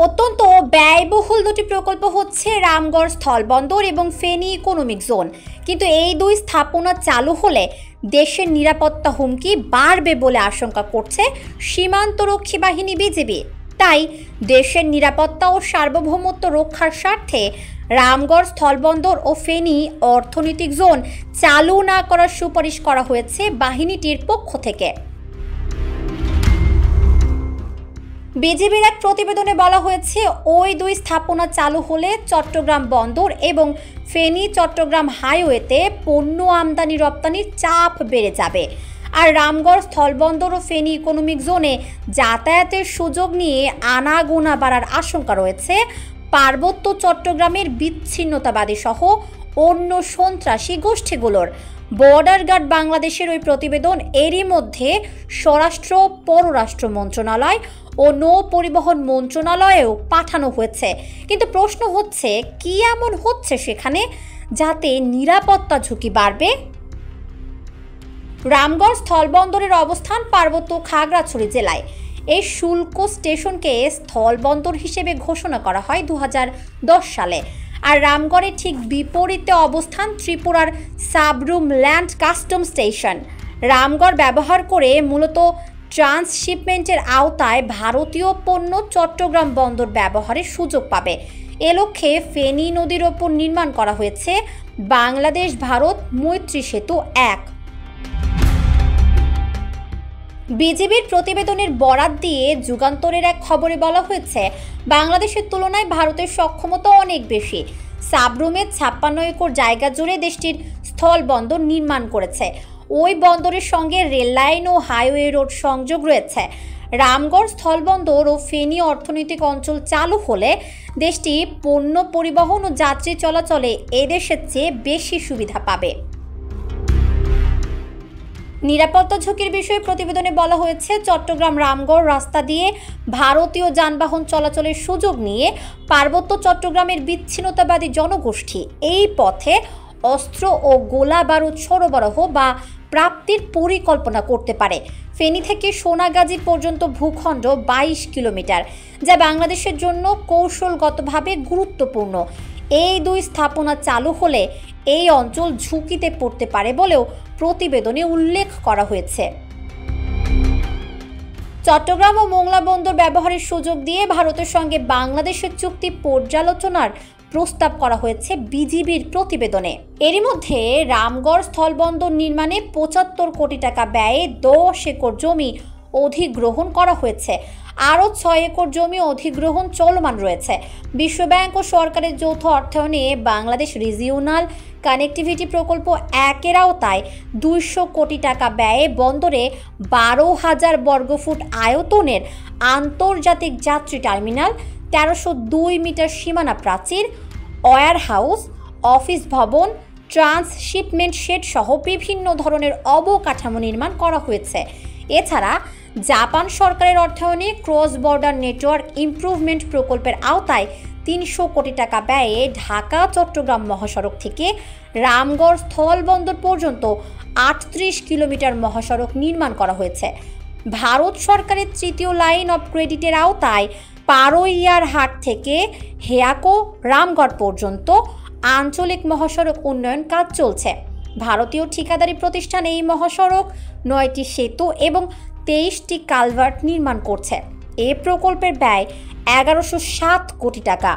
অত্যন্ত ব্যয়বহুল দুটি প্রকল্প হচ্ছে রামগড় স্থলবন্দর এবং ফেনী ইকোনমিক জোন। কিন্তু এই দুই স্থাপনা চালু হলে দেশের নিরাপত্তা হুমকি বাড়বে বলে আশঙ্কা করছে সীমান্তরক্ষী বাহিনী বিজিবি। তাই দেশের নিরাপত্তা ও সার্বভৌমত্ব রক্ষার স্বার্থে রামগড় স্থলবন্দর ও ফেনী অর্থনৈতিক জোন চালু না করার সুপারিশ করা হয়েছে বাহিনীটির পক্ষ থেকে। বিজিবির এক প্রতিবেদনে বলা হয়েছে, ওই দুই স্থাপনা চালু হলে চট্টগ্রাম বন্দর এবং ফেনী চট্টগ্রাম হাইওয়েতে পণ্য আমদানি রপ্তানির চাপ বেড়ে যাবে। আর রামগড় স্থলবন্দর ও ফেনী ইকোনমিক জোনে যাতায়াতের সুযোগ নিয়ে আনাগোনা বাড়ার আশঙ্কা রয়েছে পার্বত্য চট্টগ্রামের বিচ্ছিন্নতাবাদী সহ অন্য সন্ত্রাসী গোষ্ঠীগুলোর। বর্ডার গার্ড বাংলাদেশের ওই প্রতিবেদন এরই মধ্যে স্বরাষ্ট্র, পররাষ্ট্র মন্ত্রণালয় ও নৌ পরিবহন মন্ত্রণালয়েও পাঠানো হয়েছে। কিন্তু প্রশ্ন হচ্ছে, কি এমন হচ্ছে সেখানে যাতে নিরাপত্তা ঝুঁকি বাড়বে? রামগড় স্থলবন্দরের অবস্থান পার্বত্য খাগড়াছড়ি জেলায়। এই শুল্ক স্টেশনকে স্থলবন্দর হিসেবে ঘোষণা করা হয় 2010 সালে। আর রামগড়ের ঠিক বিপরীতে অবস্থান ত্রিপুরার Sabroom land custom station. Ramgarh ব্যবহার করে মূলত ট্রান্সশিপমেন্টের আওতায় ভারতীয় পণ্য চট্টগ্রাম বন্দর ব্যবহারের সুযোগ পাবে। এ লক্ষ্যে ফেনী নদীর ওপর নির্মাণ করা হয়েছে বাংলাদেশ ভারত মৈত্রী সেতু 1। বিজিবির প্রতিবেদনের বরাত দিয়ে যুগান্তরের এক খবরে বলা হয়েছে, বাংলাদেশের তুলনায় ভারতের সক্ষমতা অনেক বেশি। সাবরুমে 56 একর জায়গা জুড়ে দেশটির স্থল বন্দর নির্মাণ করেছে। ওই বন্দরের সঙ্গে রেল লাইন ও হাইওয়ে রোড সংযোগ রয়েছে। রামগড় স্থলবন্দর ও ফেনী অর্থনৈতিক অঞ্চল চালু হলে দেশটি পণ্য পরিবহন ও যাত্রী চলাচলে এদেশের চেয়ে বেশি সুবিধা পাবে। নিরাপত্তা ঝুঁকির বিষয়ে প্রতিবেদনে বলা হয়েছে, চট্টগ্রাম রামগড় রাস্তা দিয়ে ভারতীয় যানবাহন চলাচলের সুযোগ নিয়ে পার্বত্য চট্টগ্রামের বিচ্ছিন্নতাবাদী জনগোষ্ঠী এই পথে অস্ত্র ও গোলা বারুদ সরবরাহ বা প্রাপ্তির পরিকল্পনা করতে পারে। ফেনী থেকে সোনাগাজী পর্যন্ত ভূখণ্ড 22 কিলোমিটার, যা বাংলাদেশের জন্য কৌশলগতভাবে গুরুত্বপূর্ণ। এই দুই স্থাপনা চালু হলে এই অঞ্চল ঝুঁকিতে পড়তে পারে বলেও প্রতিবেদনে উল্লেখ করা হয়েছে। চট্টগ্রাম ও মোংলা বন্দর ব্যবহারের সুযোগ দিয়ে ভারতের সঙ্গে বাংলাদেশের চুক্তি পর্যালোচনার প্রস্তাব করা হয়েছে বিজিবির প্রতিবেদনে। এরই মধ্যে রামগড় স্থলবন্দর নির্মাণে 75 কোটি টাকা ব্যয়ে 10 একর জমি অধিগ্রহণ করা হয়েছে। আরও 6 একর জমি অধিগ্রহণ চলমান রয়েছে। বিশ্বব্যাংক ও সরকারের যৌথ অর্থায়নে বাংলাদেশ রিজিওনাল কানেক্টিভিটি প্রকল্প 1-এর আওতায় 200 কোটি টাকা ব্যয়ে বন্দরে 12,000 বর্গফুট আয়তনের আন্তর্জাতিক যাত্রী টার্মিনাল, 1302 মিটার সীমানা প্রাচীর, ওয়্যার হাউস, অফিস ভবন, ট্রান্সশিপমেন্ট শেড সহ বিভিন্ন ধরনের অবকাঠামো নির্মাণ করা হয়েছে। এছাড়া জাপান সরকারের অর্থায়নে ক্রস বর্ডার নেটওয়ার্ক ইমপ্রুভমেন্ট প্রকল্পের আওতায় 300 কোটি টাকা ব্যয়ে ঢাকা চট্টগ্রাম মহাসড়ক থেকে রামগড় স্থলবন্দর পর্যন্ত 38 কিলোমিটার মহাসড়ক নির্মাণ করা হয়েছে। ভারত সরকারের তৃতীয় লাইন অফ ক্রেডিটের আওতায় পারোইয়ার হাট থেকে হেয়াকো রামগড় পর্যন্ত আঞ্চলিক মহাসড়ক উন্নয়ন কাজ চলছে। ভারতীয় ঠিকাদারি প্রতিষ্ঠান এই মহাসড়ক 9টি সেতু এবং 23টি কালভার্ট নির্মাণ করছে। এ প্রকল্পের ব্যয় 1107 কোটি টাকা।